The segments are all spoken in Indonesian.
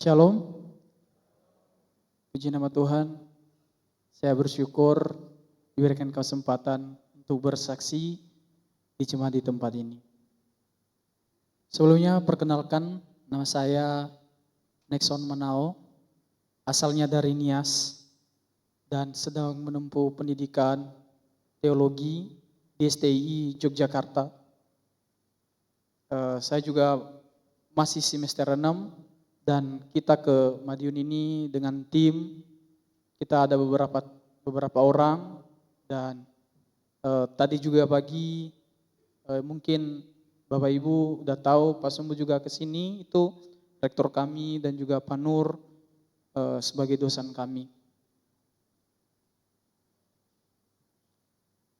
Shalom, puji nama Tuhan. Saya bersyukur diberikan kesempatan untuk bersaksi di jemaat di tempat ini. Sebelumnya perkenalkan, nama saya Nexon Manao, asalnya dari Nias dan sedang menempuh pendidikan teologi di STI Yogyakarta. Saya juga masih semester 6 dan kita ke Madiun ini dengan tim. Kita ada beberapa orang dan tadi juga pagi mungkin Bapak Ibu udah tahu Pak Sumbu juga ke sini, itu rektor kami dan juga Pak Nur sebagai dosen kami.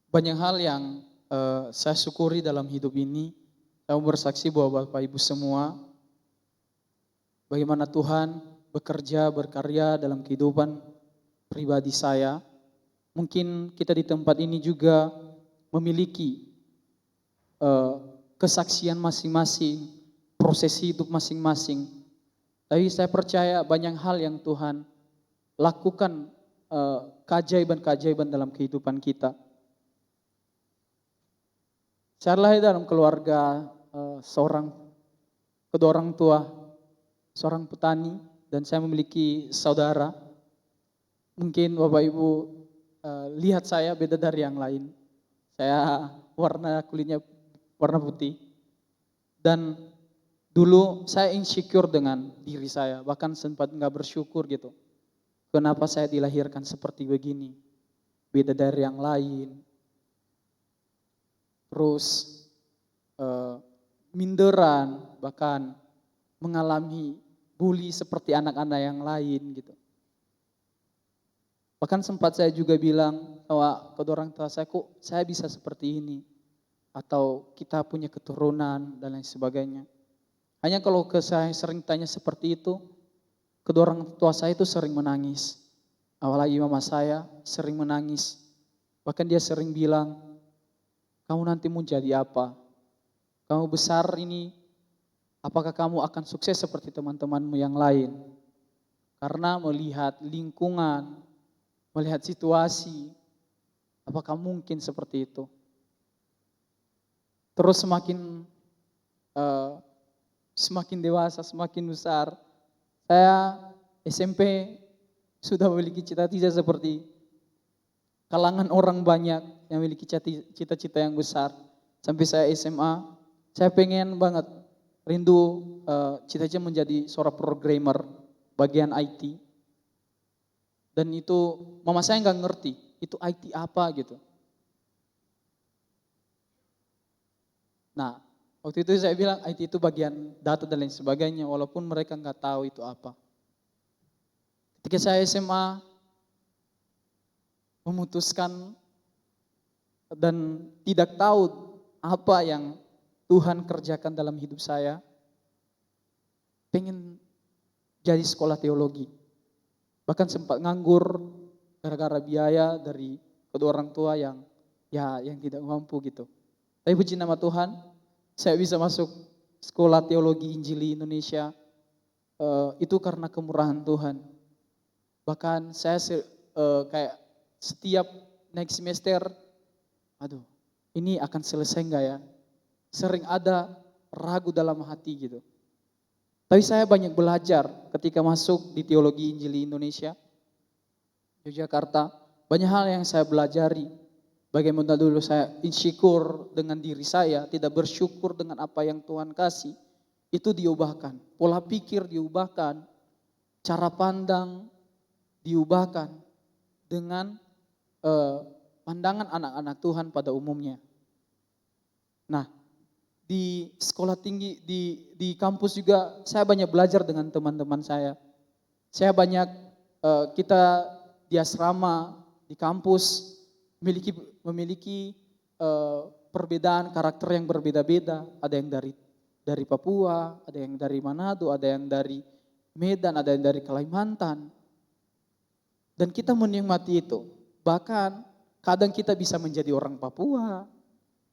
Banyak hal yang saya syukuri dalam hidup ini. Saya bersaksi bahwa Bapak Ibu semua, bagaimana Tuhan bekerja, berkarya dalam kehidupan pribadi saya. Mungkin kita di tempat ini juga memiliki kesaksian masing-masing, proses hidup masing-masing. Tapi saya percaya banyak hal yang Tuhan lakukan keajaiban-keajaiban dalam kehidupan kita. Saya lahir dalam keluarga kedua orang tua, seorang petani, dan saya memiliki saudara. Mungkin Bapak Ibu lihat saya beda dari yang lain. Saya warna kulitnya warna putih. Dan dulu saya insecure dengan diri saya, bahkan sempat nggak bersyukur gitu. Kenapa saya dilahirkan seperti begini, beda dari yang lain. Terus minderan, bahkan mengalami bully seperti anak-anak yang lain gitu. Bahkan sempat saya juga bilang bahwa kedua orang tua saya, kok saya bisa seperti ini, atau kita punya keturunan dan lain sebagainya. Hanya kalau saya sering tanya seperti itu, kedua orang tua saya itu sering menangis. Apalagi mama saya sering menangis. Bahkan dia sering bilang, kamu nanti mau jadi apa? Kamu besar ini, apakah kamu akan sukses seperti teman-temanmu yang lain? Karena melihat lingkungan, melihat situasi, apakah mungkin seperti itu? Terus semakin dewasa, semakin besar, saya SMP sudah memiliki cita-cita seperti kalangan orang banyak yang memiliki cita-cita yang besar. Sampai saya SMA, saya pengen banget, rindu cita-cita menjadi seorang programmer bagian IT. Dan itu mama saya nggak ngerti, itu IT apa gitu. Nah, waktu itu saya bilang IT itu bagian data dan lain sebagainya, walaupun mereka nggak tahu itu apa. Ketika saya SMA memutuskan dan tidak tahu apa yang Tuhan kerjakan dalam hidup saya, pengen jadi sekolah teologi. Bahkan sempat nganggur gara-gara biaya dari kedua orang tua yang tidak mampu gitu. Tapi puji nama Tuhan, saya bisa masuk sekolah teologi Injili Indonesia, itu karena kemurahan Tuhan. Bahkan saya kayak setiap naik semester, aduh ini akan selesai enggak ya? Sering ada ragu dalam hati gitu. Tapi saya banyak belajar ketika masuk di teologi Injili Indonesia, Yogyakarta. Banyak hal yang saya belajari. Bagaimana dulu saya insecure dengan diri saya, tidak bersyukur dengan apa yang Tuhan kasih. Itu diubahkan, pola pikir diubahkan, cara pandang diubahkan dengan pandangan anak-anak Tuhan pada umumnya. Nah, di sekolah tinggi, di kampus juga saya banyak belajar dengan teman-teman saya. Saya banyak, kita di asrama, di kampus memiliki perbedaan karakter yang berbeda-beda. Ada yang dari Papua, ada yang dari Manado, ada yang dari Medan, ada yang dari Kalimantan. Dan kita menikmati itu. Bahkan kadang kita bisa menjadi orang Papua,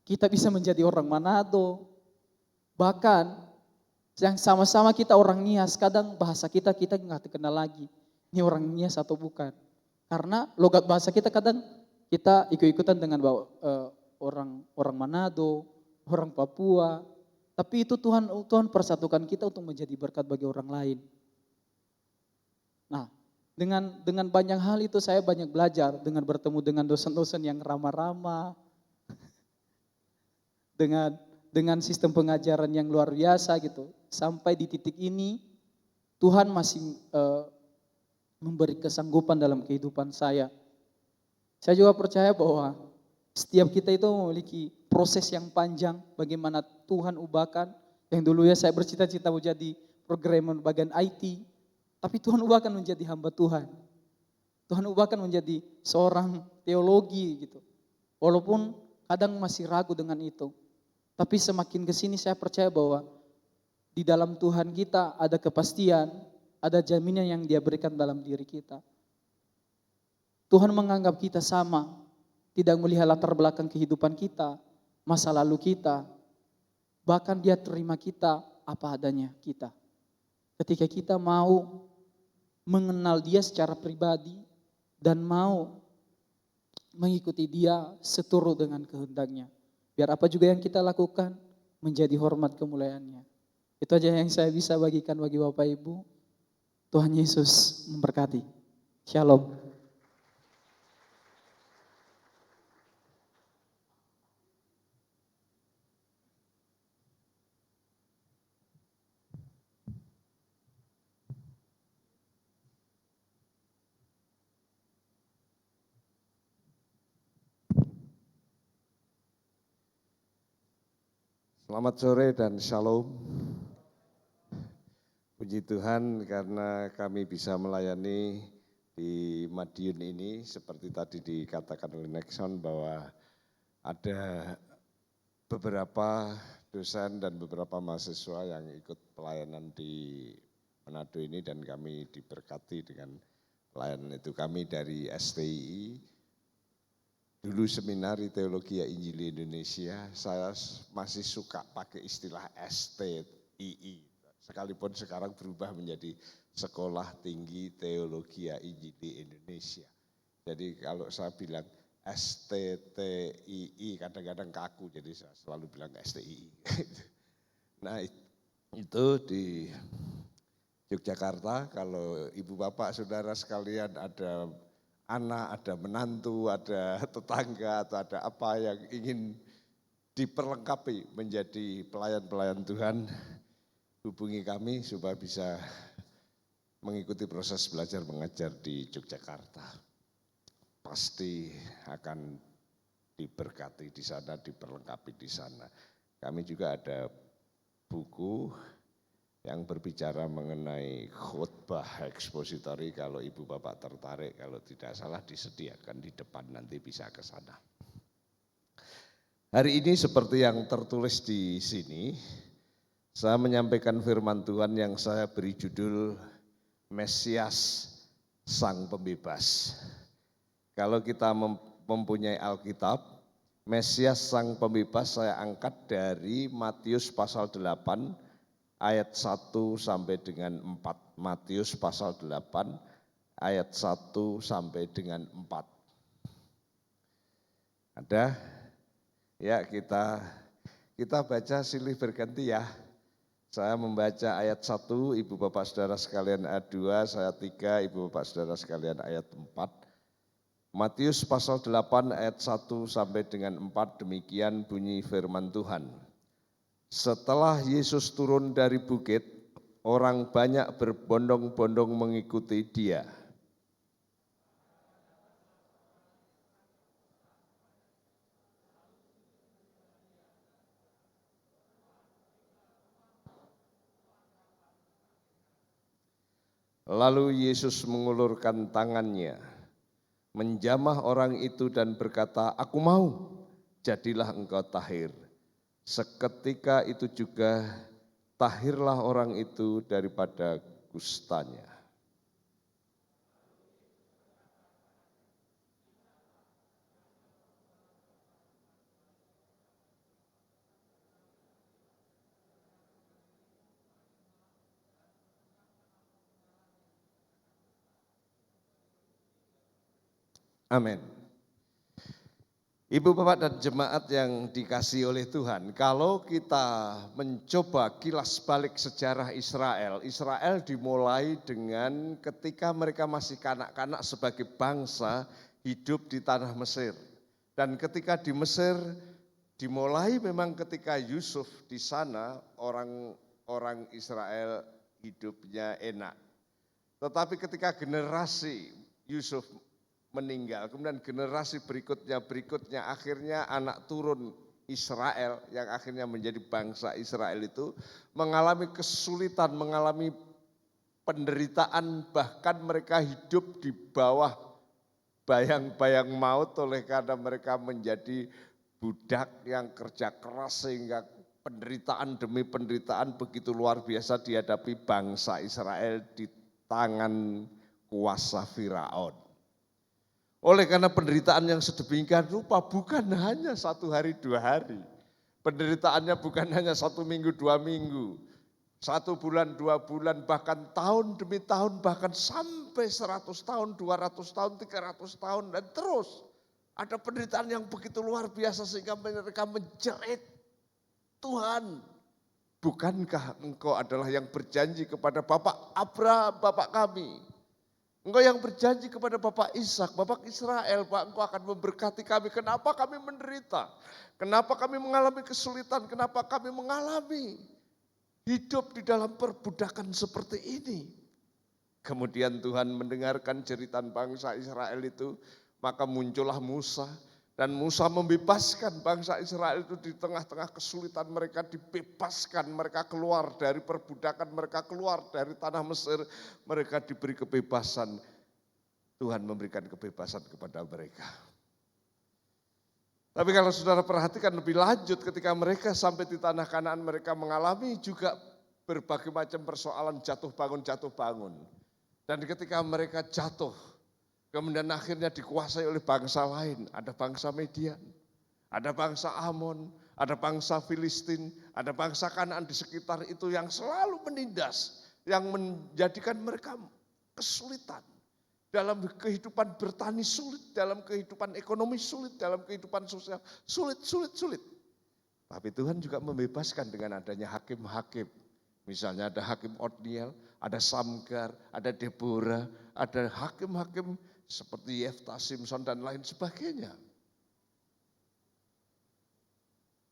kita bisa menjadi orang Manado. Bahkan Yang sama-sama kita orang Nias, kadang bahasa kita nggak terkenal lagi. Ini orang Nias atau bukan. Karena logat bahasa kita kadang kita ikut-ikutan dengan orang orang Manado, orang Papua. Tapi itu Tuhan persatukan kita untuk menjadi berkat bagi orang lain. Nah, dengan banyak hal itu saya banyak belajar dengan bertemu dengan dosen-dosen yang ramah-ramah, dengan sistem pengajaran yang luar biasa gitu. Sampai di titik ini Tuhan masih memberi kesanggupan dalam kehidupan saya. Saya juga percaya bahwa setiap kita itu memiliki proses yang panjang bagaimana Tuhan ubahkan. Yang dulu ya saya bercita-cita mau jadi programmer bagian IT, tapi Tuhan ubahkan menjadi hamba Tuhan. Tuhan ubahkan menjadi seorang teologi gitu. Walaupun kadang masih ragu dengan itu. Tapi semakin kesini saya percaya bahwa di dalam Tuhan kita ada kepastian, ada jaminan yang Dia berikan dalam diri kita. Tuhan menganggap kita sama, tidak melihat latar belakang kehidupan kita, masa lalu kita. Bahkan Dia terima kita apa adanya kita. Ketika kita mau mengenal Dia secara pribadi dan mau mengikuti Dia seturut dengan kehendaknya. Biar apa juga yang kita lakukan menjadi hormat kemuliaannya. Itu aja yang saya bisa bagikan bagi Bapak Ibu. Tuhan Yesus memberkati. Shalom. Selamat sore dan shalom. Puji Tuhan karena kami bisa melayani di Madiun ini seperti tadi dikatakan oleh Nexon bahwa ada beberapa dosen dan beberapa mahasiswa yang ikut pelayanan di Manado ini dan kami diberkati dengan pelayanan itu. Kami dari STII, dulu seminari Teologi Injili Indonesia, saya masih suka pakai istilah STII. Sekalipun sekarang berubah menjadi Sekolah Tinggi Teologi Injili Indonesia. Jadi kalau saya bilang STTII kadang-kadang kaku, jadi saya selalu bilang STII. Nah itu di Yogyakarta, kalau ibu bapak saudara sekalian ada anak, ada menantu, ada tetangga atau ada apa yang ingin diperlengkapi menjadi pelayan-pelayan Tuhan, hubungi kami supaya bisa mengikuti proses belajar mengajar di Yogyakarta. Pasti akan diberkati di sana, diperlengkapi di sana. Kami juga ada buku yang berbicara mengenai khotbah ekspositori, kalau ibu bapak tertarik, kalau tidak salah disediakan di depan, nanti bisa ke sana. Hari ini seperti yang tertulis di sini, saya menyampaikan firman Tuhan yang saya beri judul Mesias Sang Pembebas. Kalau kita mempunyai Alkitab, Mesias Sang Pembebas saya angkat dari Matius pasal 8 ayat 1 sampai dengan 4. Matius pasal 8 ayat 1 sampai dengan 4. Ada? Ya, kita baca silih berganti ya. Saya membaca ayat 1, ibu bapak saudara sekalian ayat 2, saya 3, ibu bapak saudara sekalian ayat 4. Matius pasal 8 ayat 1 sampai dengan 4, demikian bunyi firman Tuhan. Setelah Yesus turun dari bukit, orang banyak berbondong-bondong mengikuti Dia. Lalu Yesus mengulurkan tangannya, menjamah orang itu dan berkata, "Aku mau, jadilah engkau tahir." Seketika itu juga tahirlah orang itu daripada kustanya. Amin. Ibu bapak dan jemaat yang dikasihi oleh Tuhan, kalau kita mencoba kilas balik sejarah Israel, Israel dimulai dengan ketika mereka masih kanak-kanak sebagai bangsa hidup di tanah Mesir. Dan ketika di Mesir dimulai memang ketika Yusuf di sana orang Israel hidupnya enak. Tetapi ketika generasi Yusuf meninggal, kemudian generasi berikutnya akhirnya anak turun Israel yang akhirnya menjadi bangsa Israel itu mengalami kesulitan, mengalami penderitaan, bahkan mereka hidup di bawah bayang-bayang maut oleh karena mereka menjadi budak yang kerja keras sehingga penderitaan demi penderitaan begitu luar biasa dihadapi bangsa Israel di tangan kuasa Firaun. Oleh karena penderitaan yang sedemikian rupa bukan hanya 1 hari 2 hari. Penderitaannya bukan hanya 1 minggu 2 minggu. 1 bulan 2 bulan bahkan tahun demi tahun bahkan sampai 100 tahun 200 tahun 300 tahun dan terus. Ada penderitaan yang begitu luar biasa sehingga mereka menjerit, Tuhan, bukankah engkau adalah yang berjanji kepada Bapak Abraham, Bapak kami. Engkau yang berjanji kepada Bapak Ishak, Bapak Israel, Pak, engkau akan memberkati kami. Kenapa kami menderita? Kenapa kami mengalami kesulitan? Kenapa kami mengalami hidup di dalam perbudakan seperti ini? Kemudian Tuhan mendengarkan jeritan bangsa Israel itu, maka muncullah Musa. Dan Musa membebaskan bangsa Israel itu di tengah-tengah kesulitan mereka dibebaskan. Mereka keluar dari perbudakan, mereka keluar dari tanah Mesir. Mereka diberi kebebasan. Tuhan memberikan kebebasan kepada mereka. Tapi kalau saudara perhatikan lebih lanjut ketika mereka sampai di tanah Kanaan mereka mengalami juga berbagai macam persoalan jatuh bangun. Dan ketika mereka jatuh, kemudian akhirnya dikuasai oleh bangsa lain, ada bangsa Median, ada bangsa Amon, ada bangsa Filistin, ada bangsa Kanaan di sekitar itu yang selalu menindas, yang menjadikan mereka kesulitan. Dalam kehidupan bertani sulit, dalam kehidupan ekonomi sulit, dalam kehidupan sosial sulit. Tapi Tuhan juga membebaskan dengan adanya hakim-hakim. Misalnya ada hakim Otniel, ada Samgar, ada Deborah, ada hakim-hakim seperti Yefta, Simson dan lain sebagainya.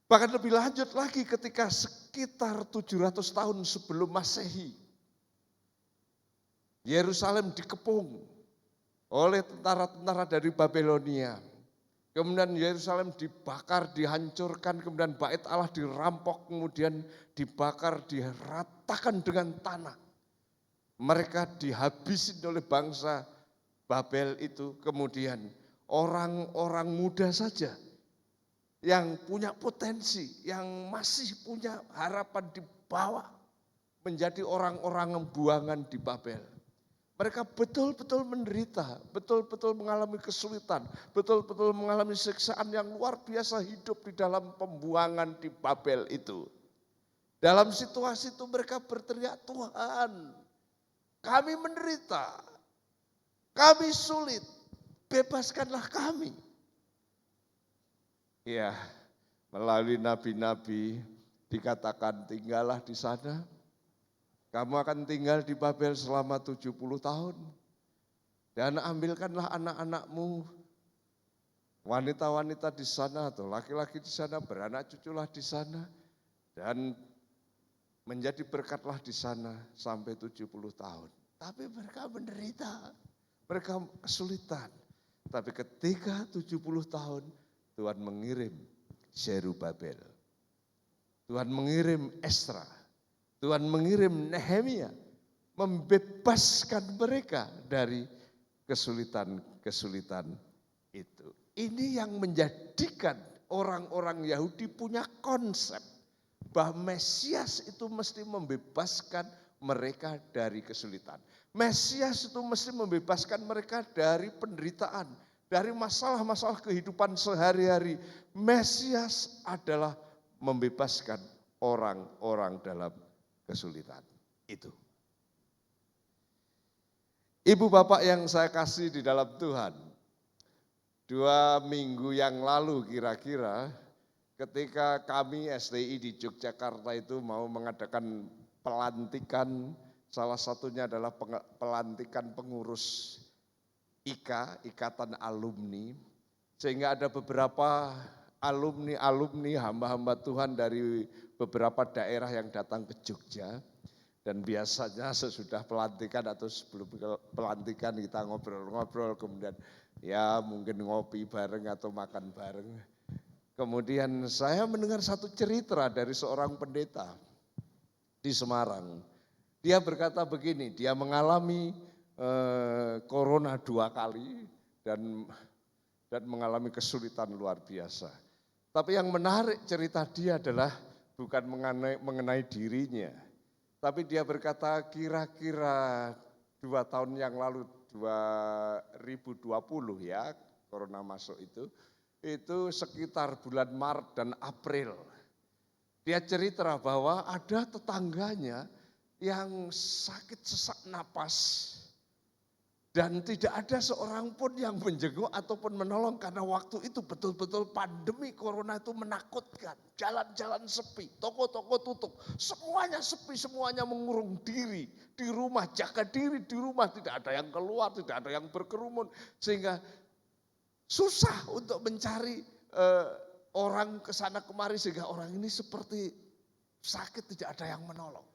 Bahkan lebih lanjut lagi ketika sekitar 700 tahun sebelum Masehi, Yerusalem dikepung oleh tentara-tentara dari Babelonia. Kemudian Yerusalem dibakar, dihancurkan, kemudian bait Allah dirampok, kemudian dibakar, diratakan dengan tanah. Mereka dihabisin oleh bangsa Babel itu, kemudian orang-orang muda saja yang punya potensi, yang masih punya harapan dibawa menjadi orang-orang buangan di Babel. Mereka betul-betul menderita, betul-betul mengalami kesulitan, betul-betul mengalami siksaan yang luar biasa hidup di dalam pembuangan di Babel itu. Dalam situasi itu mereka berteriak, Tuhan, kami menderita. Kami sulit, bebaskanlah kami. Ya, melalui nabi-nabi dikatakan tinggallah di sana. Kamu akan tinggal di Babel selama 70 tahun. Dan ambilkanlah anak-anakmu, wanita-wanita di sana atau laki-laki di sana, beranak cuculah di sana. Dan menjadi berkatlah di sana sampai 70 tahun. Tapi mereka menderita. Mereka kesulitan. Tapi ketika 70 tahun Tuhan mengirim Zerubabel. Tuhan mengirim Esra. Tuhan mengirim Nehemia. Membebaskan mereka dari kesulitan-kesulitan itu. Ini yang menjadikan orang-orang Yahudi punya konsep bahwa Mesias itu mesti membebaskan mereka dari kesulitan. Mesias itu mesti membebaskan mereka dari penderitaan, dari masalah-masalah kehidupan sehari-hari. Mesias adalah membebaskan orang-orang dalam kesulitan itu. Ibu bapak yang saya kasih di dalam Tuhan, 2 minggu yang lalu kira-kira, ketika kami STI di Yogyakarta itu mau mengadakan pelantikan, salah satunya adalah pelantikan pengurus Ikatan Alumni, sehingga ada beberapa alumni hamba-hamba Tuhan dari beberapa daerah yang datang ke Jogja. Dan biasanya sesudah pelantikan atau sebelum pelantikan kita ngobrol-ngobrol, kemudian ya mungkin ngopi bareng atau makan bareng. Kemudian saya mendengar satu cerita dari seorang pendeta di Semarang. Dia berkata begini, dia mengalami corona 2 kali dan mengalami kesulitan luar biasa. Tapi yang menarik cerita dia adalah bukan mengenai dirinya. Tapi dia berkata kira-kira 2 tahun yang lalu, 2020 ya, corona masuk itu sekitar bulan Maret dan April. Dia cerita bahwa ada tetangganya yang sakit sesak napas dan tidak ada seorang pun yang menjenguk ataupun menolong karena waktu itu betul-betul pandemi corona itu menakutkan. Jalan-jalan sepi, toko-toko tutup, semuanya sepi, semuanya mengurung diri di rumah, jaga diri di rumah, tidak ada yang keluar, tidak ada yang berkerumun, sehingga susah untuk mencari orang ke sana kemari, sehingga orang ini seperti sakit tidak ada yang menolong.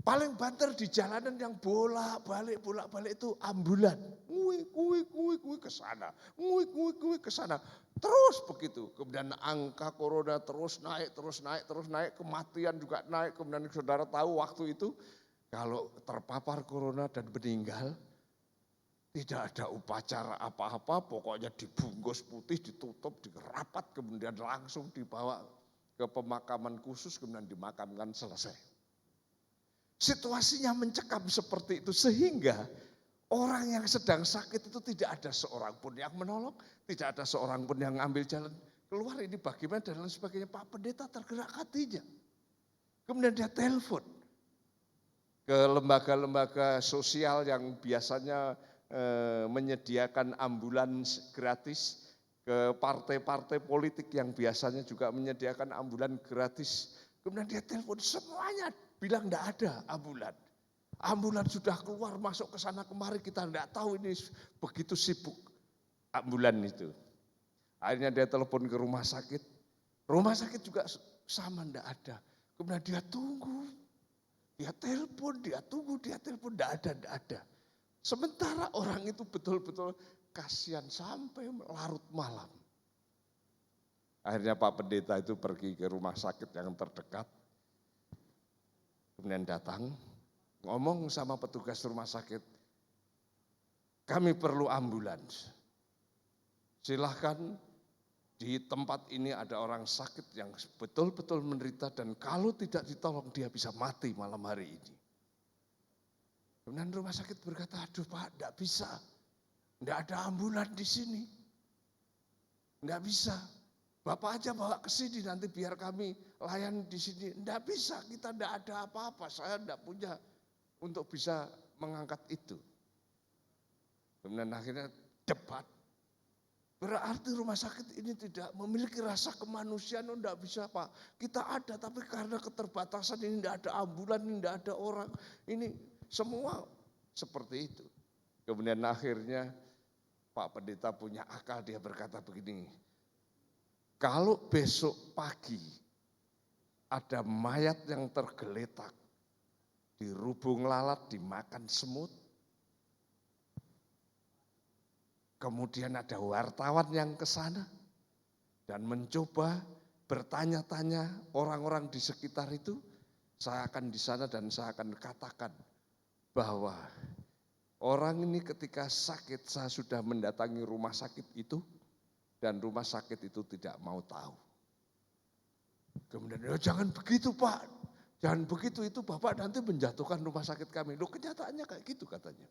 Paling banter di jalanan yang bolak-balik itu ambulan. Kui ke sana, kui ke sana. Terus begitu. Kemudian angka corona terus naik, kematian juga naik. Kemudian saudara tahu waktu itu kalau terpapar corona dan meninggal, tidak ada upacara apa-apa, pokoknya dibungkus putih, ditutup, dirapat, kemudian langsung dibawa ke pemakaman khusus, kemudian dimakamkan, selesai. Situasinya mencekam seperti itu sehingga orang yang sedang sakit itu tidak ada seorang pun yang menolong, tidak ada seorang pun yang ambil jalan keluar, ini bagaimana dan lain sebagainya. Pak Pendeta tergerak hatinya. Kemudian dia telepon ke lembaga-lembaga sosial yang biasanya menyediakan ambulans gratis, ke partai-partai politik yang biasanya juga menyediakan ambulans gratis. Kemudian dia telepon, semuanya bilang enggak ada ambulan. Ambulan sudah keluar masuk ke sana kemari, kita enggak tahu, ini begitu sibuk ambulan itu. Akhirnya dia telepon ke rumah sakit juga sama enggak ada. Kemudian dia tunggu, dia telepon, enggak ada. Sementara orang itu betul-betul kasihan sampai larut malam. Akhirnya Pak Pendeta itu pergi ke rumah sakit yang terdekat. Kemudian datang, ngomong sama petugas rumah sakit, kami perlu ambulans. Silahkan, di tempat ini ada orang sakit yang betul-betul menderita dan kalau tidak ditolong dia bisa mati malam hari ini. Kemudian rumah sakit berkata, aduh Pak, enggak bisa. Enggak ada ambulan di sini. Enggak bisa. Bapak aja bawa ke sini nanti biar kami layan di sini. Enggak bisa, kita enggak ada apa-apa. Saya enggak punya untuk bisa mengangkat itu. Kemudian akhirnya debat. Berarti rumah sakit ini tidak memiliki rasa kemanusiaan, enggak bisa Pak. Kita ada tapi karena keterbatasan ini enggak ada ambulan, ini enggak ada orang. Ini semua seperti itu. Kemudian akhirnya Pak Pendeta punya akal, dia berkata begini, kalau besok pagi ada mayat yang tergeletak, dirubung lalat, dimakan semut, kemudian ada wartawan yang ke sana dan mencoba bertanya-tanya orang-orang di sekitar itu, saya akan di sana dan saya akan katakan bahwa orang ini ketika sakit saya sudah mendatangi rumah sakit itu dan rumah sakit itu tidak mau tahu. Kemudian, jangan begitu Pak, jangan begitu, itu Bapak nanti menjatuhkan rumah sakit kami. Loh, kenyataannya kayak gitu katanya.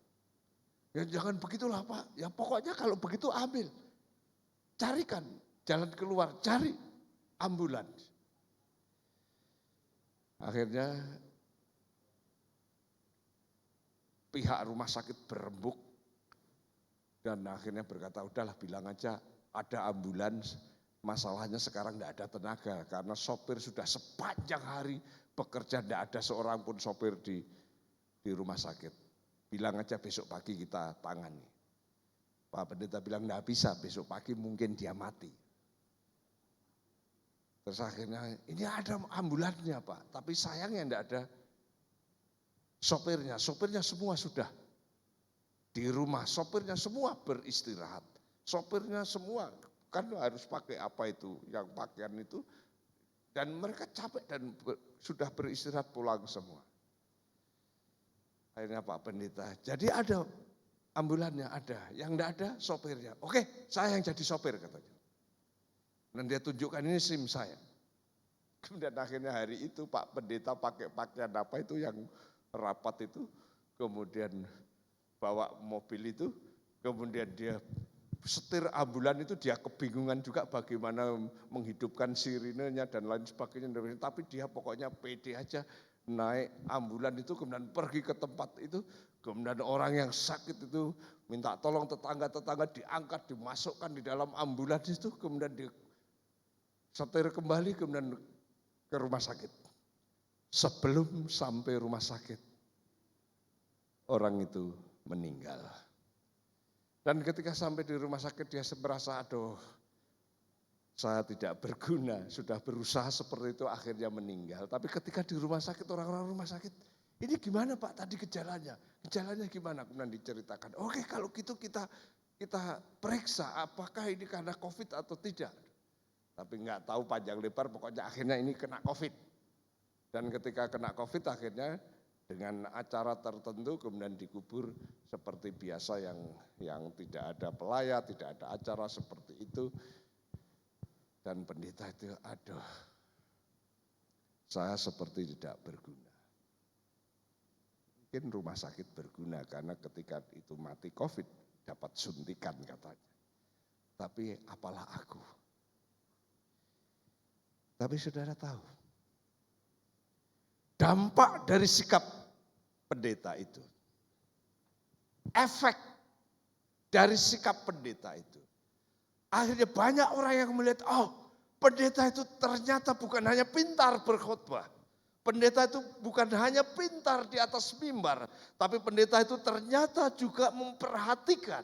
Ya jangan begitulah Pak, ya pokoknya kalau begitu ambil. Carikan jalan keluar, cari ambulans. Akhirnya pihak rumah sakit berembuk Dan akhirnya berkata, udahlah bilang aja ada ambulans, masalahnya sekarang tidak ada tenaga karena sopir sudah sepanjang hari bekerja, tidak ada seorang pun sopir di rumah sakit. Bilang aja besok pagi kita tangani. Pak Pendeta bilang tidak bisa, besok pagi mungkin dia mati. Terus akhirnya ini ada ambulansnya Pak, tapi sayangnya tidak ada sopirnya. Sopirnya semua sudah di rumah, sopirnya semua beristirahat. Sopirnya semua kan harus pakai apa itu, yang pakaian itu. Dan mereka capek dan sudah beristirahat pulang semua. Akhirnya Pak Pendeta, jadi ada ambulannya ada, yang tidak ada sopirnya. Oke, saya yang jadi sopir katanya. Dan dia tunjukkan ini SIM saya. Kemudian akhirnya hari itu Pak Pendeta pakai pakaian apa itu yang rapat itu. Kemudian bawa mobil itu. Kemudian dia setir ambulan itu dia kebingungan juga bagaimana menghidupkan sirinenya dan lain sebagainya. Tapi dia pokoknya pede aja naik ambulan itu kemudian pergi ke tempat itu. Kemudian orang yang sakit itu minta tolong tetangga-tetangga diangkat, dimasukkan di dalam ambulans itu. Kemudian dia setir kembali kemudian ke rumah sakit. Sebelum sampai rumah sakit, orang itu meninggal. Dan ketika sampai di rumah sakit dia merasa, aduh saya tidak berguna, sudah berusaha seperti itu akhirnya meninggal. Tapi ketika di rumah sakit, orang-orang rumah sakit, ini gimana Pak tadi gejalanya? Gejalanya gimana? Kemudian diceritakan, oke kalau gitu kita periksa apakah ini karena COVID atau tidak. Tapi nggak tahu panjang lebar, pokoknya akhirnya ini kena COVID. Dan ketika kena COVID akhirnya dengan acara tertentu kemudian dikubur seperti biasa yang tidak ada pelayat, tidak ada acara seperti itu. Dan pendeta itu, aduh, saya seperti tidak berguna. Mungkin rumah sakit berguna karena ketika itu mati COVID dapat suntikan katanya. Tapi apalah aku. Tapi saudara tahu, dampak dari sikap pendeta itu, efek dari sikap pendeta itu, akhirnya banyak orang yang melihat, oh pendeta itu ternyata bukan hanya pintar berkhotbah. Pendeta itu bukan hanya pintar di atas mimbar, tapi pendeta itu ternyata juga memperhatikan.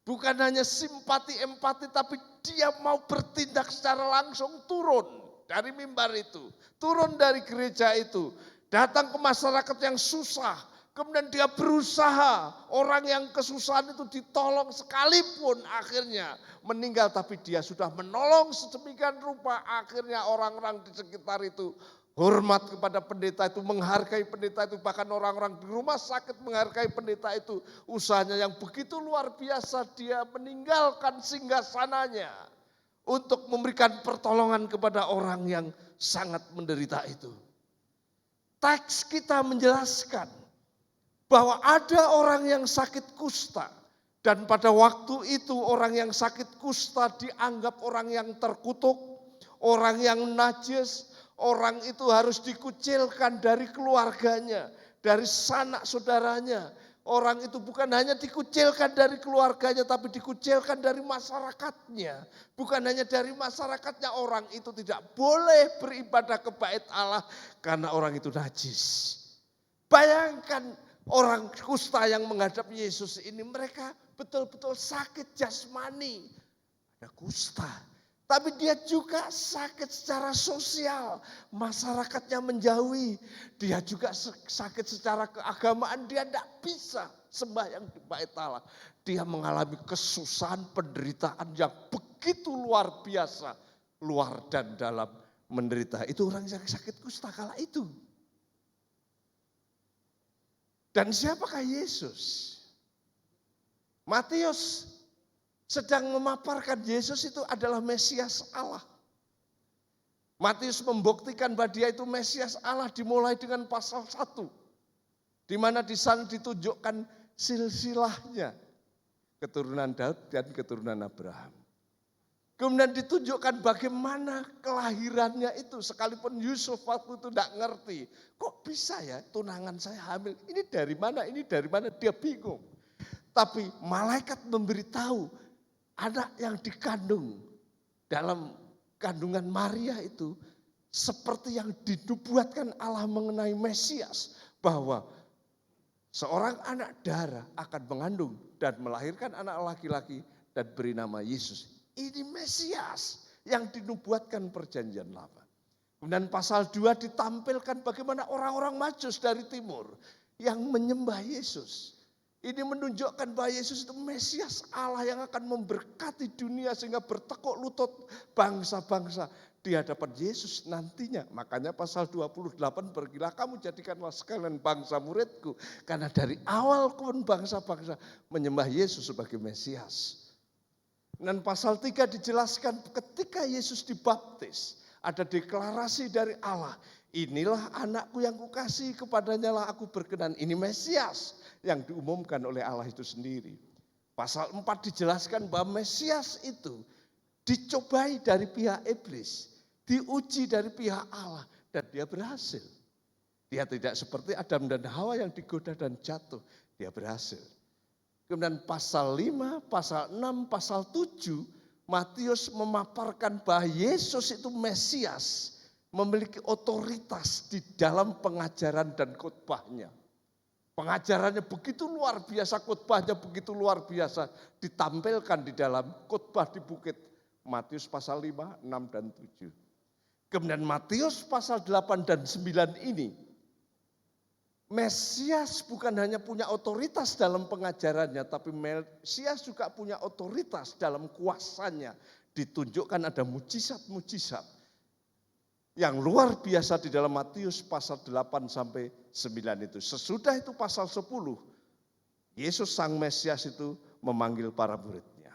Bukan hanya simpati, empati, tapi dia mau bertindak secara langsung turun dari mimbar itu. Turun dari gereja itu. Datang ke masyarakat yang susah. Kemudian dia berusaha. Orang yang kesusahan itu ditolong sekalipun akhirnya meninggal. Tapi dia sudah menolong sedemikian rupa. Akhirnya orang-orang di sekitar itu hormat kepada pendeta itu, menghargai pendeta itu, bahkan orang-orang di rumah sakit menghargai pendeta itu. Usahanya yang begitu luar biasa, dia meninggalkan singgasananya untuk memberikan pertolongan kepada orang yang sangat menderita itu. Teks kita menjelaskan bahwa ada orang yang sakit kusta, dan pada waktu itu orang yang sakit kusta dianggap orang yang terkutuk, orang yang najis. Orang itu harus dikucilkan dari keluarganya, dari sanak saudaranya. Orang itu bukan hanya dikucilkan dari keluarganya, tapi dikucilkan dari masyarakatnya. Bukan hanya dari masyarakatnya, orang itu tidak boleh beribadah ke bait Allah karena orang itu najis. Bayangkan orang kusta yang menghadap Yesus ini, mereka betul-betul sakit jasmani. Ada kusta. Tapi dia juga sakit secara sosial, masyarakatnya menjauhi. Dia juga sakit secara keagamaan, dia tidak bisa sembahyang di bait Allah. Dia mengalami kesusahan, penderitaan yang begitu luar biasa. Luar dan dalam menderita. Itu orang yang sakit kusta kala itu. Dan siapakah Yesus? Matius sedang memaparkan Yesus itu adalah Mesias Allah. Matius membuktikan bahwa dia itu Mesias Allah dimulai dengan pasal 1. Di mana di sana ditunjukkan silsilahnya. Keturunan Daud dan keturunan Abraham. Kemudian ditunjukkan bagaimana kelahirannya itu. Sekalipun Yusuf waktu itu tidak ngerti. Kok bisa ya tunangan saya hamil? Ini dari mana? Ini dari mana? Dia bingung. Tapi malaikat memberitahu anak yang dikandung dalam kandungan Maria itu seperti yang dinubuatkan Allah mengenai Mesias. Bahwa seorang anak darah akan mengandung dan melahirkan anak laki-laki dan beri nama Yesus. Ini Mesias yang dinubuatkan perjanjian lama. Kemudian pasal 2 ditampilkan bagaimana orang-orang Majus dari timur yang menyembah Yesus. Ini menunjukkan bahwa Yesus itu Mesias Allah yang akan memberkati dunia sehingga bertekuk lutut bangsa-bangsa di hadapan Yesus nantinya. Makanya pasal 28, pergilah kamu jadikanlah sekalian bangsa muridku. Karena dari awal pun bangsa-bangsa menyembah Yesus sebagai Mesias. Dan pasal 3 dijelaskan ketika Yesus dibaptis, ada deklarasi dari Allah. Inilah anakku yang kukasihi, kepadanya lah aku berkenan. Ini Mesias yang diumumkan oleh Allah itu sendiri. Pasal 4 dijelaskan bahwa Mesias itu dicobai dari pihak iblis, diuji dari pihak Allah, dan dia berhasil. Dia tidak seperti Adam dan Hawa yang digoda dan jatuh, dia berhasil. Kemudian pasal 5, pasal 6, pasal 7, Matius memaparkan bahwa Yesus itu Mesias, memiliki otoritas di dalam pengajaran dan khotbahnya. Pengajarannya begitu luar biasa, khotbahnya begitu luar biasa, ditampilkan di dalam khotbah di bukit. Matius pasal 5, 6, dan 7. Kemudian Matius pasal 8 dan 9 ini, Mesias bukan hanya punya otoritas dalam pengajarannya, tapi Mesias juga punya otoritas dalam kuasanya. Ditunjukkan ada mujizat-mujizat yang luar biasa di dalam Matius pasal 8 sampai 9 itu. Sesudah itu pasal 10, Yesus sang Mesias itu memanggil para muridnya.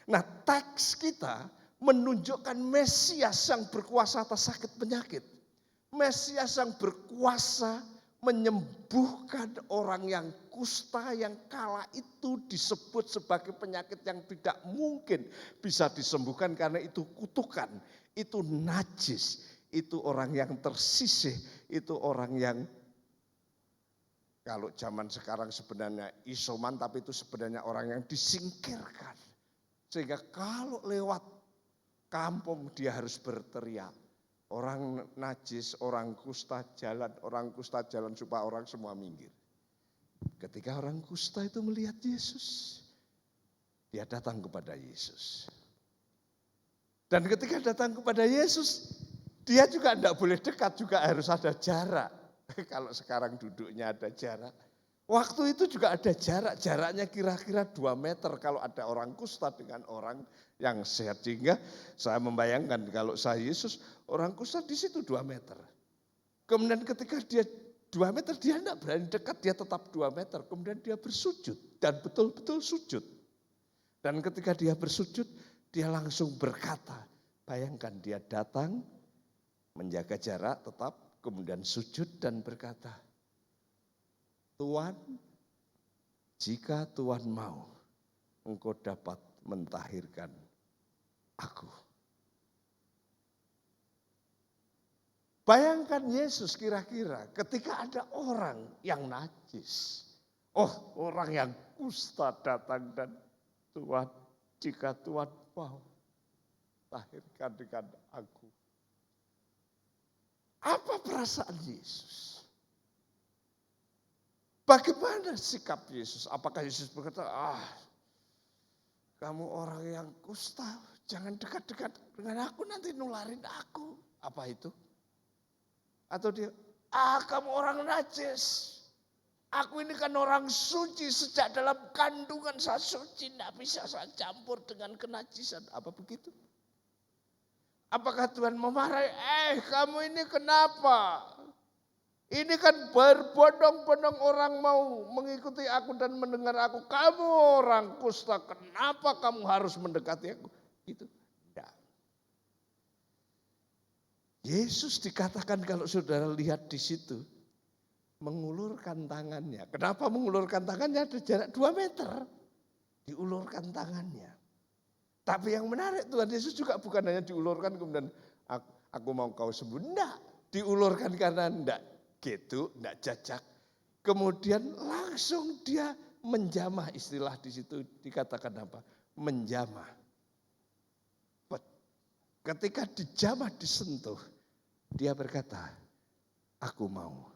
Nah, teks kita menunjukkan Mesias yang berkuasa atas sakit penyakit. Mesias yang berkuasa menyembuhkan orang yang kusta yang kala itu disebut sebagai penyakit yang tidak mungkin bisa disembuhkan karena itu kutukan, itu najis, itu orang yang tersisih, itu orang yang kalau zaman sekarang sebenarnya isoman, tapi itu sebenarnya orang yang disingkirkan. Sehingga kalau lewat kampung dia harus berteriak. Orang najis, orang kusta jalan supaya orang semua minggir. Ketika orang kusta itu melihat Yesus, dia datang kepada Yesus. Dan ketika datang kepada Yesus, dia juga tidak boleh dekat, juga harus ada jarak. Kalau sekarang duduknya ada jarak. Waktu itu juga ada jarak, jaraknya kira-kira 2 meter kalau ada orang kusta dengan orang yang sehat. Sehingga saya membayangkan kalau saya Yesus, orang kusta di situ 2 meter. Kemudian ketika dia 2 meter, dia tidak berani dekat, dia tetap 2 meter. Kemudian dia bersujud dan betul-betul sujud. Dan ketika dia bersujud, dia langsung berkata, bayangkan dia datang, menjaga jarak tetap, kemudian sujud dan berkata, Tuhan, jika Tuhan mau, Engkau dapat mentahirkan aku. Bayangkan Yesus kira-kira ketika ada orang yang najis. Orang yang kusta datang dan Tuhan, jika Tuhan mau, tahirkan dengan aku. Apa perasaan Yesus? Bagaimana sikap Yesus? Apakah Yesus berkata, kamu orang yang kusta, jangan dekat-dekat dengan aku, nanti nularin aku. Apa itu? Atau dia, kamu orang najis. Aku ini kan orang suci, sejak dalam kandungan saya suci, tidak bisa saya campur dengan kenajisan. Apa begitu? Apakah Tuhan memarahi, kamu ini kenapa? Ini kan berbondong-bondong orang mau mengikuti aku dan mendengar aku. Kamu orang kusta, kenapa kamu harus mendekati aku? Gitu. Tidak. Yesus dikatakan kalau saudara lihat di situ, mengulurkan tangannya. Kenapa mengulurkan tangannya? Ada jarak 2 meter. Diulurkan tangannya. Tapi yang menarik Tuhan Yesus juga bukan hanya diulurkan kemudian aku mau kau sembuh. Tidak. Diulurkan karena tidak gitu, tidak jajak. Kemudian langsung dia menjamah, istilah di situ dikatakan apa? Menjamah. Ketika dijamah, disentuh, dia berkata, aku mau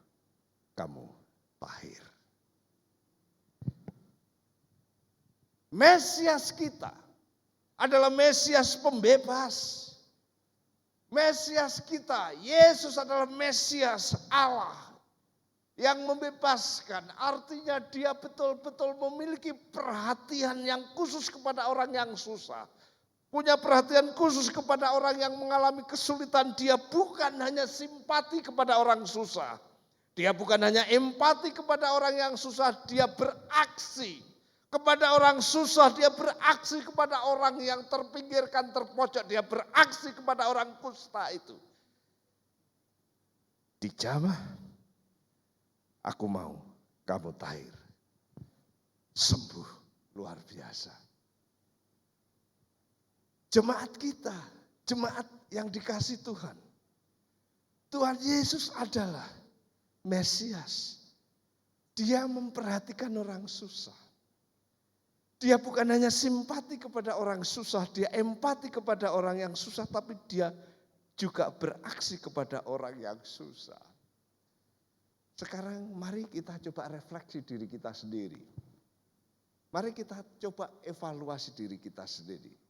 kamu tahir. Mesias kita adalah Mesias pembebas. Mesias kita, Yesus adalah Mesias Allah yang membebaskan. Artinya dia betul-betul memiliki perhatian yang khusus kepada orang yang susah. Punya perhatian khusus kepada orang yang mengalami kesulitan. Dia bukan hanya simpati kepada orang susah. Dia bukan hanya empati kepada orang yang susah. Dia beraksi kepada orang susah. Dia beraksi kepada orang yang terpinggirkan, terpojok. Dia beraksi kepada orang kusta itu. Dijamah, aku mau kamu tahir. Sembuh luar biasa. Jemaat kita, jemaat yang dikasih Tuhan. Tuhan Yesus adalah Mesias. Dia memperhatikan orang susah. Dia bukan hanya simpati kepada orang susah, dia empati kepada orang yang susah, tapi dia juga beraksi kepada orang yang susah. Sekarang mari kita coba refleksi diri kita sendiri. Mari kita coba evaluasi diri kita sendiri.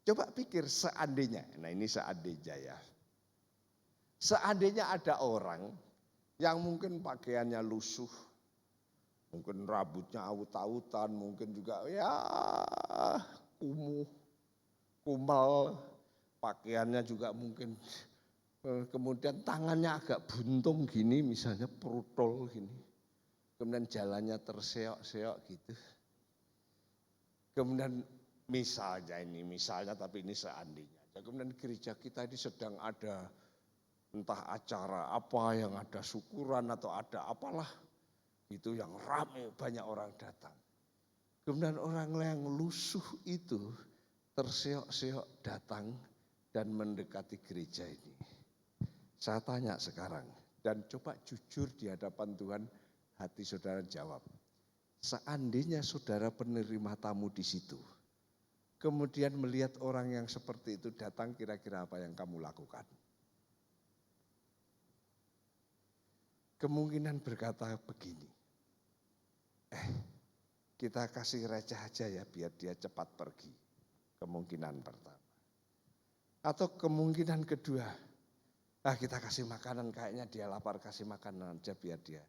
Coba pikir seandainya, nah ini seandainya ya. Seandainya ada orang yang mungkin pakaiannya lusuh, mungkin rambutnya awut-awutan, mungkin juga ya kumuh, kumal, pakaiannya juga mungkin, kemudian tangannya agak buntung gini, misalnya perutol gini, kemudian jalannya terseok-seok gitu. Kemudian misalnya tapi ini seandainya. Kemudian gereja kita ini sedang ada entah acara apa yang ada syukuran atau ada apalah itu yang ramai banyak orang datang. Kemudian orang yang lusuh itu terseok-seok datang dan mendekati gereja ini. Saya tanya sekarang dan coba jujur di hadapan Tuhan, hati saudara jawab. Seandainya saudara penerima tamu di situ, kemudian melihat orang yang seperti itu datang, kira-kira apa yang kamu lakukan? Kemungkinan berkata begini, kita kasih receh aja ya biar dia cepat pergi. Kemungkinan pertama. Atau kemungkinan kedua, kita kasih makanan, kayaknya dia lapar, kasih makanan aja biar dia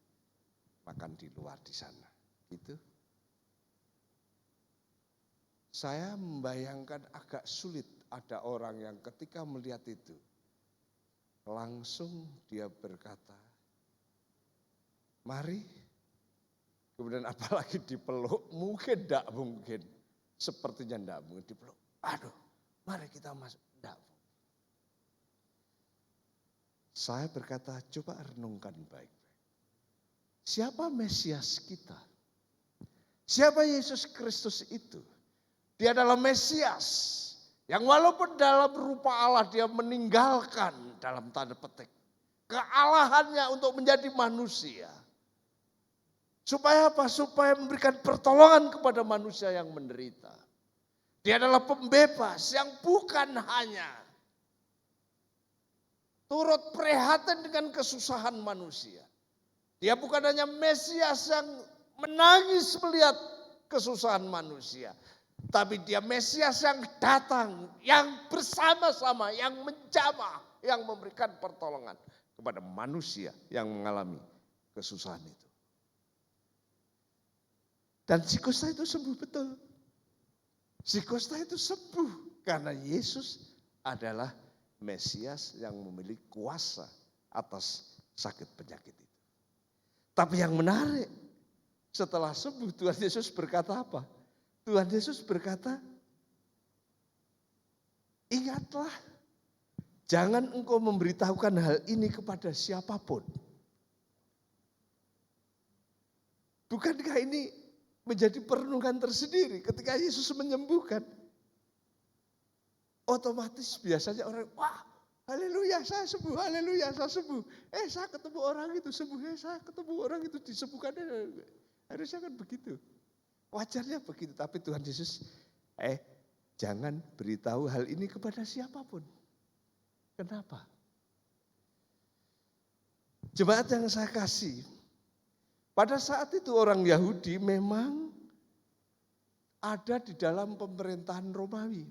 makan di luar di sana. Gitu. Saya membayangkan agak sulit ada orang yang ketika melihat itu, langsung dia berkata, mari, kemudian apalagi dipeluk, mungkin tidak mungkin, sepertinya tidak mungkin dipeluk. Aduh, mari kita masuk, tidak mungkin. Saya berkata, coba renungkan baik-baik. Siapa Mesias kita? Siapa Yesus Kristus itu? Dia adalah Mesias yang walaupun dalam rupa Allah dia meninggalkan dalam tanda petik kealahannya untuk menjadi manusia. Supaya apa? Supaya memberikan pertolongan kepada manusia yang menderita. Dia adalah pembebas yang bukan hanya turut prihatin dengan kesusahan manusia. Dia bukan hanya Mesias yang menangis melihat kesusahan manusia. Tapi dia Mesias yang datang, yang bersama-sama, yang menjamah, yang memberikan pertolongan kepada manusia yang mengalami kesusahan itu. Dan si kusta itu sembuh betul. Si kusta itu sembuh karena Yesus adalah Mesias yang memiliki kuasa atas sakit penyakit itu. Tapi yang menarik, setelah sembuh Tuhan Yesus berkata apa? Tuhan Yesus berkata, ingatlah, jangan engkau memberitahukan hal ini kepada siapapun. Bukankah ini menjadi perenungan tersendiri ketika Yesus menyembuhkan? Otomatis biasanya orang, wah haleluya saya sembuh, haleluya saya sembuh. Saya ketemu orang itu sembuh, saya ketemu orang itu disembuhkan. Harusnya kan begitu. Wajarnya begitu, tapi Tuhan Yesus, jangan beritahu hal ini kepada siapapun. Kenapa? Jemaat yang saya kasih, pada saat itu orang Yahudi memang ada di dalam pemerintahan Romawi.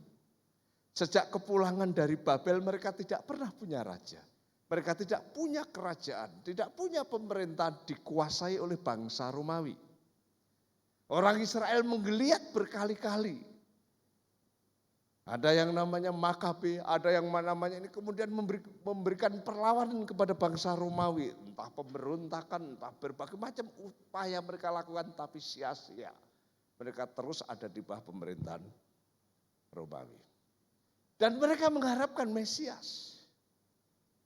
Sejak kepulangan dari Babel mereka tidak pernah punya raja. Mereka tidak punya kerajaan, tidak punya pemerintahan dikuasai oleh bangsa Romawi. Orang Israel menggeliat berkali-kali. Ada yang namanya Makabe, ada yang namanya ini kemudian memberikan perlawanan kepada bangsa Romawi. Entah pemberontakan, entah berbagai macam upaya mereka lakukan tapi sia-sia. Mereka terus ada di bawah pemerintahan Romawi. Dan mereka mengharapkan Mesias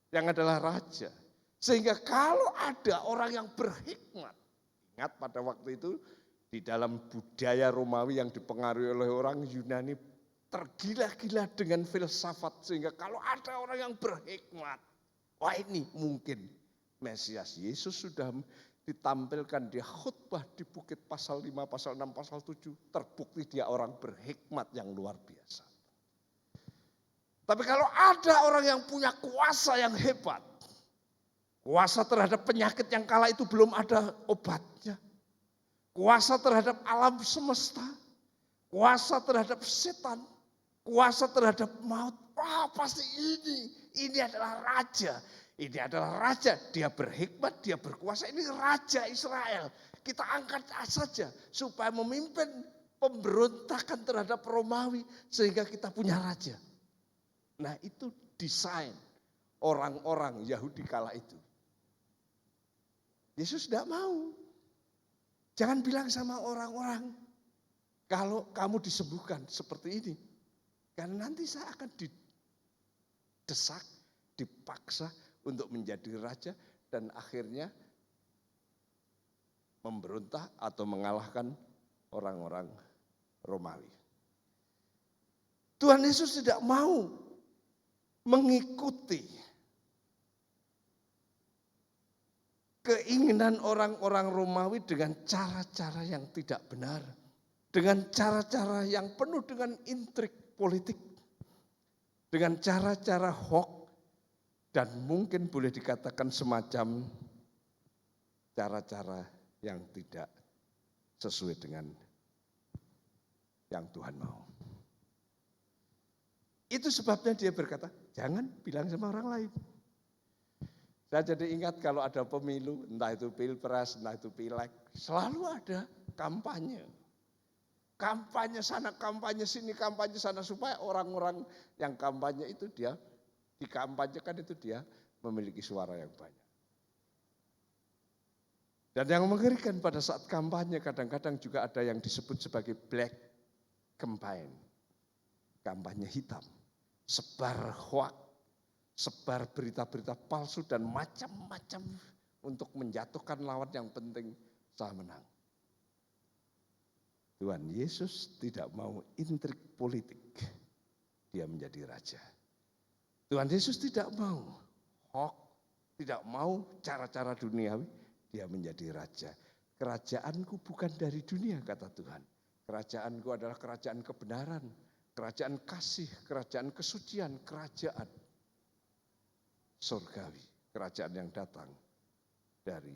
yang adalah raja. Sehingga kalau ada orang yang berhikmat, ingat pada waktu itu di dalam budaya Romawi yang dipengaruhi oleh orang Yunani tergila-gila dengan filsafat. Sehingga kalau ada orang yang berhikmat, wah ini mungkin Mesias. Yesus sudah ditampilkan di khutbah di bukit pasal 5, pasal 6, pasal 7. Terbukti dia orang berhikmat yang luar biasa. Tapi kalau ada orang yang punya kuasa yang hebat, kuasa terhadap penyakit yang kala itu belum ada obatnya, kuasa terhadap alam semesta, kuasa terhadap setan, kuasa terhadap maut. Wah pasti ini adalah raja. Ini adalah raja, dia berhikmat, dia berkuasa, ini raja Israel. Kita angkat saja supaya memimpin pemberontakan terhadap Romawi sehingga kita punya raja. Nah itu desain orang-orang Yahudi kala itu. Yesus tidak mau. Jangan bilang sama orang-orang, kalau kamu disembuhkan seperti ini. Karena nanti saya akan didesak, dipaksa untuk menjadi raja. Dan akhirnya memberontak atau mengalahkan orang-orang Romawi. Tuhan Yesus tidak mau mengikuti keinginan orang-orang Romawi dengan cara-cara yang tidak benar. Dengan cara-cara yang penuh dengan intrik politik. Dengan cara-cara hoax. Dan mungkin boleh dikatakan semacam cara-cara yang tidak sesuai dengan yang Tuhan mau. Itu sebabnya dia berkata, jangan bilang sama orang lain. Saya jadi ingat kalau ada pemilu, entah itu pilpres, entah itu pileg, selalu ada kampanye. Kampanye sana, kampanye sini, kampanye sana, supaya orang-orang yang kampanye itu dia dikampanyekan itu dia memiliki suara yang banyak. Dan yang mengerikan pada saat kampanye kadang-kadang juga ada yang disebut sebagai black campaign. Kampanye hitam. Sebar hoax, sebar berita-berita palsu dan macam-macam untuk menjatuhkan lawan yang penting saya menang. Tuhan Yesus tidak mau intrik politik, dia menjadi raja. Tuhan Yesus tidak mau hoax, tidak mau cara-cara duniawi, dia menjadi raja. Kerajaanku bukan dari dunia kata Tuhan. Kerajaanku adalah kerajaan kebenaran, kerajaan kasih, kerajaan kesucian, kerajaan surgawi, kerajaan yang datang dari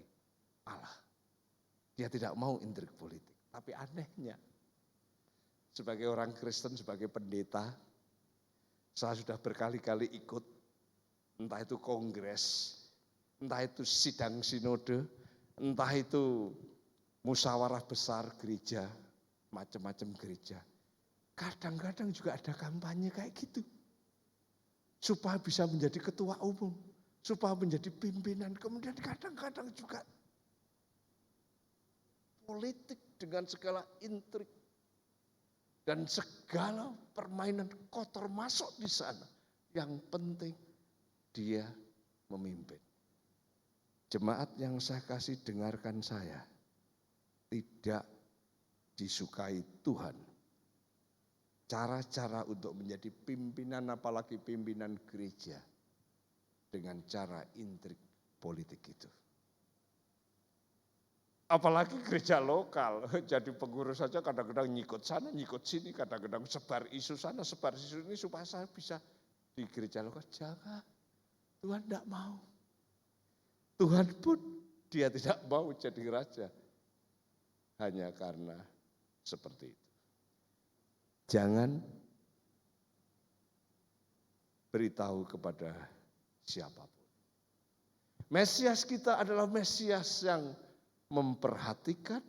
Allah. Dia tidak mau intrik politik. Tapi anehnya, sebagai orang Kristen, sebagai pendeta, saya sudah berkali-kali ikut, entah itu kongres, entah itu sidang sinode, entah itu musyawarah besar gereja, macam-macam gereja. Kadang-kadang juga ada kampanye kayak gitu. Supaya bisa menjadi ketua umum, supaya menjadi pimpinan. Kemudian kadang-kadang juga politik dengan segala intrik. Dan segala permainan kotor masuk di sana. Yang penting dia memimpin. Jemaat yang saya kasih dengarkan saya. Tidak disukai Tuhan. Cara-cara untuk menjadi pimpinan apalagi pimpinan gereja. Dengan cara intrik politik itu. Apalagi gereja lokal, jadi pengurus saja kadang-kadang nyikut sana, nyikut sini, kadang-kadang sebar isu sana, sebar isu ini supaya saya bisa di gereja lokal. Jangan, Tuhan tidak mau. Tuhan pun dia tidak mau jadi raja. Hanya karena seperti itu. Jangan beritahu kepada siapapun. Mesias kita adalah Mesias yang memperhatikan,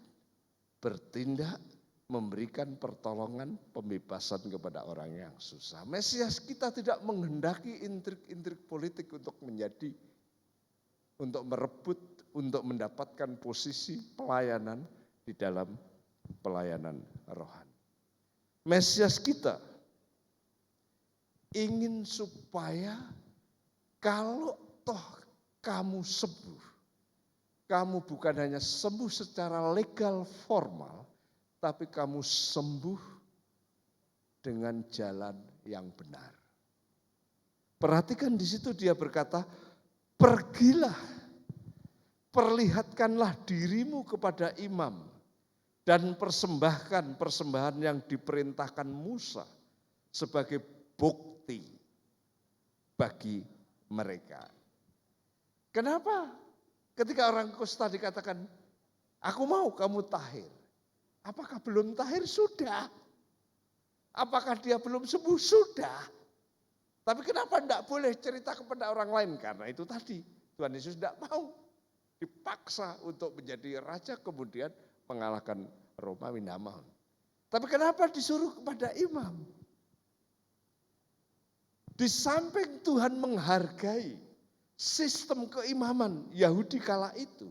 bertindak, memberikan pertolongan, pembebasan kepada orang yang susah. Mesias kita tidak menghendaki intrik-intrik politik untuk menjadi, untuk merebut, untuk mendapatkan posisi pelayanan di dalam pelayanan rohani. Mesias kita ingin supaya kalau toh kamu sembuh, kamu bukan hanya sembuh secara legal formal, tapi kamu sembuh dengan jalan yang benar. Perhatikan di situ dia berkata, pergilah, perlihatkanlah dirimu kepada imam dan persembahkan persembahan yang diperintahkan Musa sebagai bukti bagi mereka. Kenapa? Ketika orang kusta dikatakan, aku mau kamu tahir. Apakah belum tahir? Sudah. Apakah dia belum sembuh? Sudah. Tapi kenapa tidak boleh cerita kepada orang lain? Karena itu tadi, Tuhan Yesus tidak mau. Dipaksa untuk menjadi raja, kemudian mengalahkan Romawi, tidak mau. Tapi kenapa disuruh kepada imam? Di samping Tuhan menghargai sistem keimaman Yahudi kala itu.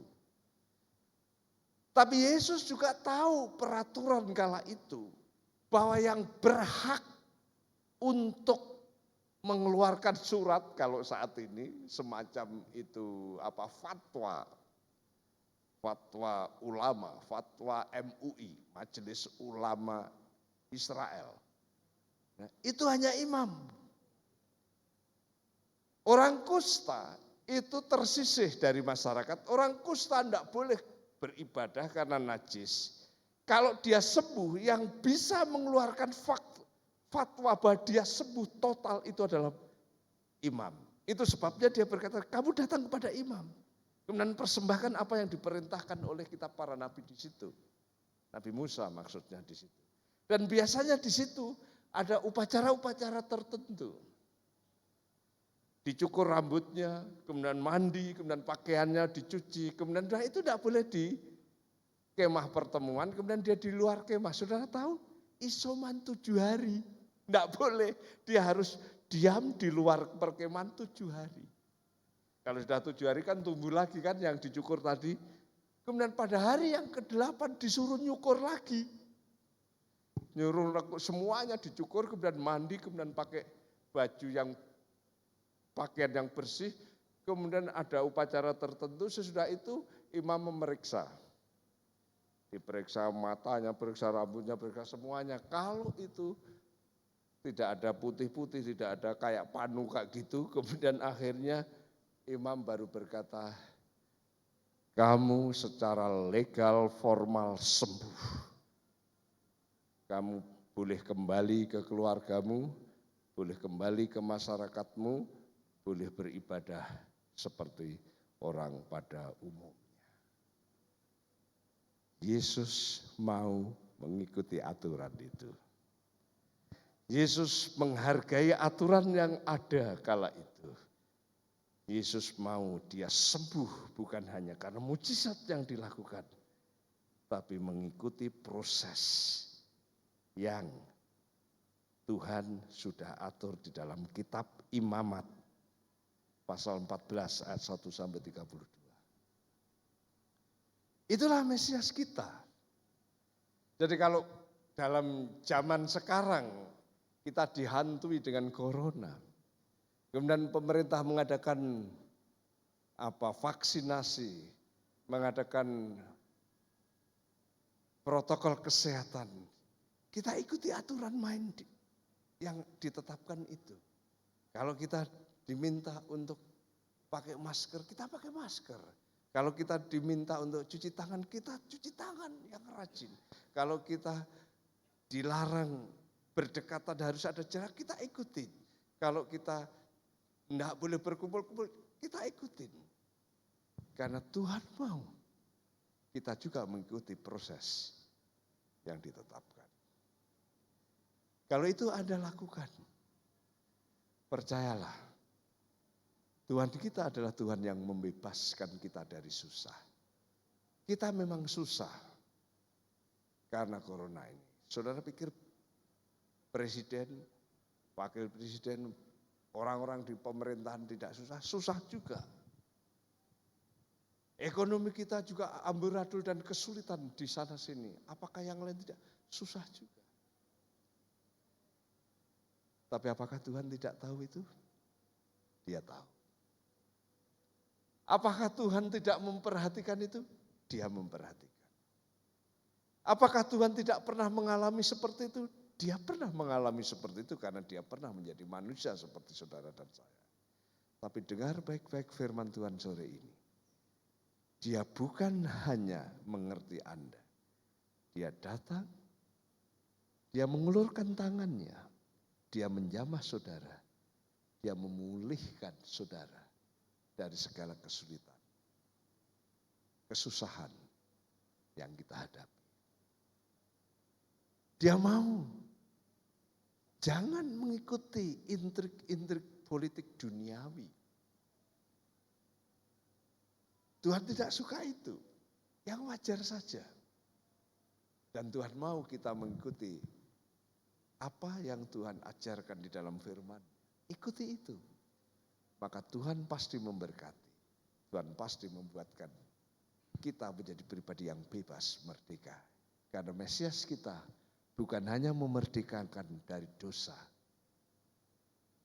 Tapi Yesus juga tahu peraturan kala itu. Bahwa yang berhak untuk mengeluarkan surat kalau saat ini semacam itu fatwa ulama, fatwa MUI, Majelis Ulama Israel. Nah, itu hanya imam. Orang kusta itu tersisih dari masyarakat. Orang kusta tidak boleh beribadah karena najis. Kalau dia sembuh, yang bisa mengeluarkan fatwa bahwa dia sembuh total itu adalah imam. Itu sebabnya dia berkata, kamu datang kepada imam. Kemudian persembahkan apa yang diperintahkan oleh kitab para nabi di situ. Nabi Musa maksudnya di situ. Dan biasanya di situ ada upacara-upacara tertentu. Dicukur rambutnya, kemudian mandi, kemudian pakaiannya dicuci, kemudian itu tidak boleh di kemah pertemuan, kemudian dia di luar kemah. Saudara tahu, isoman 7 hari, tidak boleh, dia harus diam di luar perkemahan 7 hari. Kalau sudah 7 hari kan tumbuh lagi kan yang dicukur tadi, kemudian pada hari yang ke-8 disuruh nyukur lagi. Nyuruh semuanya dicukur, kemudian mandi, kemudian pakai baju yang pakaian yang bersih, kemudian ada upacara tertentu, sesudah itu imam memeriksa. Diperiksa matanya, periksa rambutnya, periksa semuanya. Kalau itu tidak ada putih-putih, tidak ada kayak panu kayak gitu, kemudian akhirnya imam baru berkata, kamu secara legal formal sembuh. Kamu boleh kembali ke keluargamu, boleh kembali ke masyarakatmu, boleh beribadah seperti orang pada umumnya. Yesus mau mengikuti aturan itu. Yesus menghargai aturan yang ada kala itu. Yesus mau dia sembuh bukan hanya karena mujizat yang dilakukan, tapi mengikuti proses yang Tuhan sudah atur di dalam kitab Imamat. Pasal 14 ayat 1 sampai 32. Itulah Mesias kita. Jadi kalau dalam zaman sekarang kita dihantui dengan corona. Kemudian pemerintah mengadakan vaksinasi, mengadakan protokol kesehatan. Kita ikuti aturan main yang ditetapkan itu. Kalau kita diminta untuk pakai masker, kita pakai masker. Kalau kita diminta untuk cuci tangan, kita cuci tangan yang rajin. Kalau kita dilarang berdekatan harus ada jarak, kita ikutin. Kalau kita tidak boleh berkumpul-kumpul, kita ikutin. Karena Tuhan mau kita juga mengikuti proses yang ditetapkan. Kalau itu Anda lakukan, percayalah, Tuhan kita adalah Tuhan yang membebaskan kita dari susah. Kita memang susah karena corona ini. Saudara pikir presiden, wakil presiden, orang-orang di pemerintahan tidak susah? Susah juga. Ekonomi kita juga amburadul dan kesulitan di sana sini. Apakah yang lain tidak? Susah juga. Tapi apakah Tuhan tidak tahu itu? Dia tahu. Apakah Tuhan tidak memperhatikan itu? Dia memperhatikan. Apakah Tuhan tidak pernah mengalami seperti itu? Dia pernah mengalami seperti itu karena dia pernah menjadi manusia seperti saudara dan saya. Tapi dengar baik-baik firman Tuhan sore ini. Dia bukan hanya mengerti Anda. Dia datang, dia mengulurkan tangannya, dia menjamah saudara, dia memulihkan saudara dari segala kesulitan, kesusahan yang kita hadapi. Dia mau, jangan mengikuti intrik-intrik politik duniawi. Tuhan tidak suka itu, yang wajar saja. Dan Tuhan mau kita mengikuti apa yang Tuhan ajarkan di dalam firman. Ikuti itu. Maka Tuhan pasti memberkati. Tuhan pasti membuatkan kita menjadi pribadi yang bebas, merdeka. Karena Mesias kita bukan hanya memerdekakan dari dosa.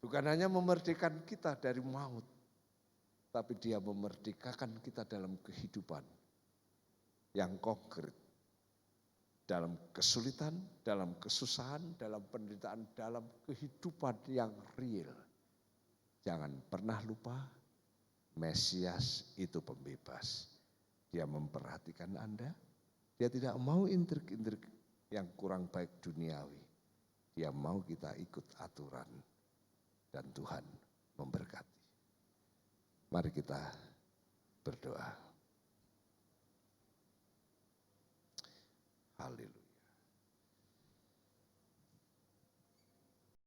Bukan hanya memerdekakan kita dari maut. Tapi dia memerdekakan kita dalam kehidupan yang konkret. Dalam kesulitan, dalam kesusahan, dalam penderitaan, dalam kehidupan yang real. Jangan pernah lupa, Mesias itu pembebas. Dia memperhatikan Anda, dia tidak mau intrik-intrik yang kurang baik duniawi. Dia mau kita ikut aturan dan Tuhan memberkati. Mari kita berdoa. Haleluya.